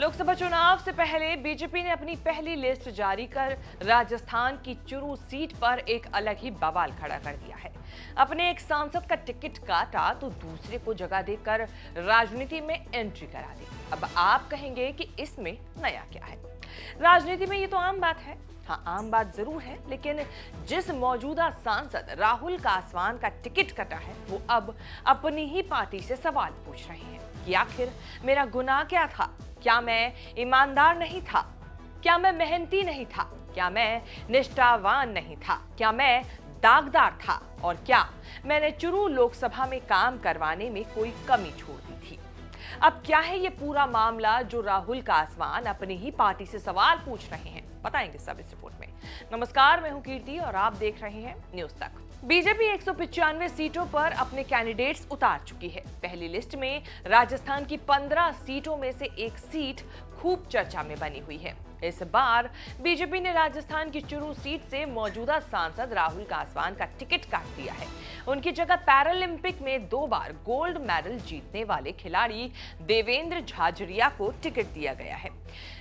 लोकसभा चुनाव से पहले बीजेपी ने अपनी पहली लिस्ट जारी कर राजस्थान की चुरू सीट पर एक अलग ही बवाल खड़ा कर दिया है। अपने एक सांसद का टिकट काटा तो दूसरे को जगह देकर राजनीति में एंट्री करा दी। अब आप कहेंगे कि इसमें नया क्या है? राजनीति में ये तो आम बात है। हाँ, आम बात जरूर है, लेकिन जिस मौजूदा सांसद राहुल कासवान का टिकट कटा है वो अब अपनी ही पार्टी से सवाल पूछ रहे हैं कि आखिर मेरा गुनाह क्या था? क्या मैं ईमानदार नहीं था? क्या मैं मेहनती नहीं था? क्या मैं निष्ठावान नहीं था? क्या मैं दागदार था? और क्या मैंने चुरू लोकसभा में काम करवाने में कोई कमी छोड़ दी थी? अब क्या है ये पूरा मामला जो राहुल कासवान अपनी ही पार्टी से सवाल पूछ रहे हैं? बताएंगे सब इस रिपोर्ट में। नमस्कार, मैं हूं कीर्ति और आप देख रहे हैं न्यूज तक। बीजेपी 195 सीटों पर अपने कैंडिडेट्स उतार चुकी है। पहली लिस्ट में राजस्थान की 15 सीटों में से एक सीट खूब चर्चा में बनी हुई है। इस बार बीजेपी ने राजस्थान की चुरू सीट से मौजूदा सांसद राहुल कासवान का टिकट काट दिया है। उनकी जगह पैरालंपिक में 2 बार गोल्ड मेडल जीतने वाले खिलाड़ी देवेंद्र झाझड़िया को टिकट दिया गया है।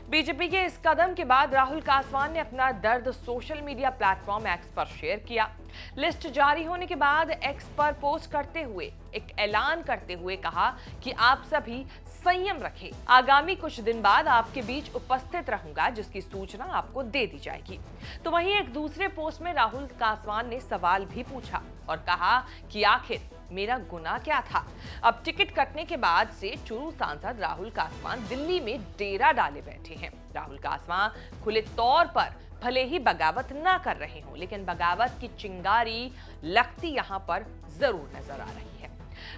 बीजेपी के इस कदम के बाद राहुल कासवान ने अपना दर्द सोशल मीडिया प्लेटफॉर्म एक्स पर शेयर किया। लिस्ट जारी होने के बाद एक्स पर पोस्ट करते हुए एक ऐलान करते हुए कहा कि आप सभी संयम रखें, आगामी कुछ दिन बाद आपके बीच उपस्थित रहूंगा, जिसकी सूचना आपको दे दी जाएगी। तो वहीं एक दूसरे पोस्ट में राहुल कासवान ने सवाल भी पूछा और कहा कि आखिर मेरा गुनाह क्या था? अब टिकट कटने के बाद से चुरू सांसद राहुल कासवान दिल्ली में डेरा डाले बैठे हैं। राहुल कासवान खुले तौर पर भले ही बगावत ना कर रहे हों, लेकिन बगावत की चिंगारी लगती यहां पर जरूर नजर आ रही है।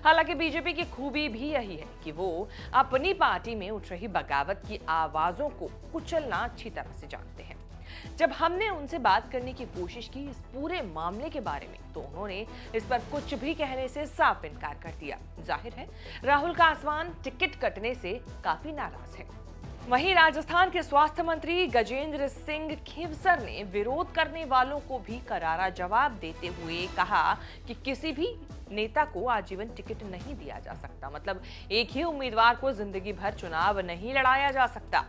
हालांकि बीजेपी की खूबी भी यही है कि वो अपनी पार्टी में उठ रही बगावत की आवाजों को कुचलना अच्छी तरह से जानते हैं। जब हमने उनसे बात करने की कोशिश की इस पूरे मामले के बारे में, तो उन्होंने इस पर कुछ भी कहने से साफ इनकार कर दिया। जाहिर है राहुल कासवान टिकट कटने से काफी नाराज है। वहीं राजस्थान के स्वास्थ्य मंत्री गजेंद्र सिंह खीवसर ने विरोध करने वालों को भी करारा जवाब देते हुए कहा कि किसी भी नेता को आजीवन टिकट नहीं दिया जा सकता। मतलब एक ही उम्मीदवार को जिंदगी भर चुनाव नहीं लड़ाया जा सकता।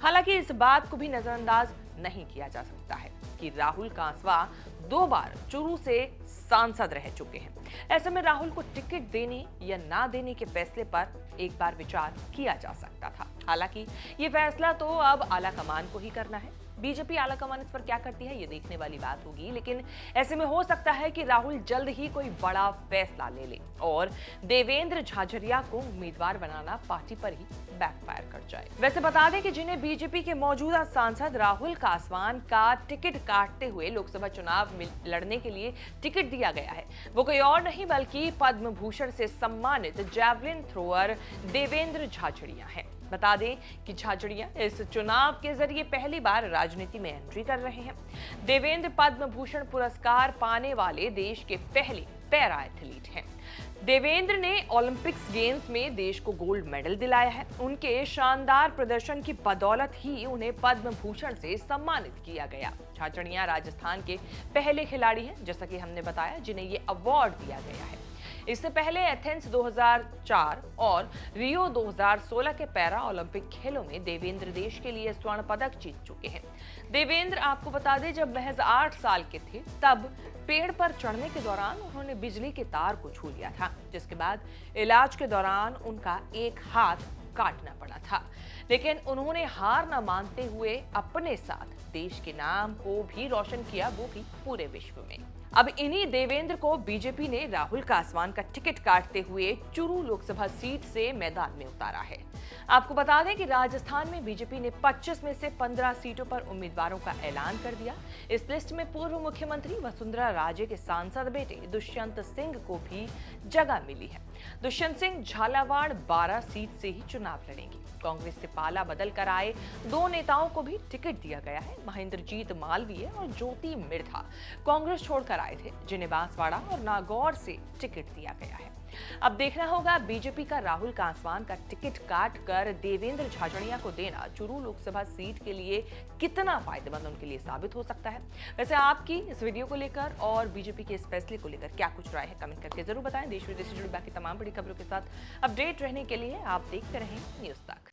हालांकि इस बात को भी नजरअंदाज नहीं किया जा सकता है कि राहुल कासवा 2 बार चुरू से सांसद रह चुके हैं। ऐसे में राहुल को टिकट देने या ना देने के फैसले पर एक बार विचार किया जा सकता था। हालांकि ये फैसला तो अब आलाकमान को ही करना है। बीजेपी आलाकमान इस पर क्या करती है ये देखने वाली बात होगी, लेकिन ऐसे में हो सकता है कि राहुल जल्द ही कोई बड़ा फैसला ले ले और देवेंद्र झाझड़िया को उम्मीदवार बनाना पार्टी पर ही बैकफायर कर जाए। वैसे बता दें कि जिन्हें बीजेपी के मौजूदा सांसद राहुल कासवान का टिकट काटते हुए लोकसभा चुनाव में लड़ने के लिए टिकट दिया गया है, वो कोई और नहीं बल्कि पद्म भूषण से सम्मानित जैवलिन थ्रोअर देवेंद्र झाझड़िया है। बता दें कि झाझड़िया इस चुनाव के जरिए पहली बार राजनीति में एंट्री कर रहे हैं। देवेंद्र पद्म भूषण पुरस्कार पाने वाले देश के पहले पैरा एथलीट हैं। देवेंद्र ने ओलंपिक्स गेम्स में देश को गोल्ड मेडल दिलाया है। उनके शानदार प्रदर्शन की बदौलत ही उन्हें पद्म भूषण से सम्मानित किया गया। झाझड़िया राजस्थान के पहले खिलाड़ी हैं, जैसा कि हमने बताया, जिन्हें ये अवार्ड दिया गया है। इससे पहले एथेंस 2004 और रियो 2016 के पैरा ओलंपिक खेलों में देवेंद्र देश के लिए स्वर्ण पदक जीत चुके हैं। देवेंद्र, आपको बता दें, जब महज 8 साल के थे तब पेड़ पर चढ़ने के दौरान उन्होंने बिजली के तार को छू लिया था, जिसके बाद इलाज के दौरान उनका एक हाथ काटना पड़ा था। लेकिन उन्होंने हार न मानते हुए अपने साथ देश के नाम को भी रोशन किया, वो भी पूरे विश्व में। अब इन्हीं देवेंद्र को बीजेपी ने राहुल कासवान का टिकट काटते हुए चुरू लोकसभा सीट से मैदान में उतारा है। आपको बता दें कि राजस्थान में बीजेपी ने 25 में से 15 सीटों पर उम्मीदवारों का ऐलान कर दिया। इस लिस्ट में पूर्व मुख्यमंत्री वसुंधरा राजे के सांसद बेटे दुष्यंत सिंह को भी जगह मिली है। दुष्यंत सिंह झालावाड़ 12 सीट से ही चुनाव लड़ेंगे। कांग्रेस से पाला बदल कर आए 2 नेताओं को भी टिकट दिया गया है। महेंद्रजीत मालवीय और ज्योति मिर्धा कांग्रेस छोड़कर आए थे, जिन्हें बांसवाड़ा और नागौर से टिकट दिया गया है। अब देखना होगा बीजेपी का राहुल कासवान का टिकट काट कर देवेंद्र झाझड़िया को देना चुरू लोकसभा सीट के लिए कितना फायदेमंद उनके लिए साबित हो सकता है। वैसे आपकी इस वीडियो को लेकर और बीजेपी के इस फैसले को लेकर क्या कुछ राय है, कमेंट करके जरूर बताएं। देश विदेश से जुड़ी बाकी तमाम बड़ी खबरों के साथ अपडेट रहने के लिए आप देखते रहें न्यूज तक।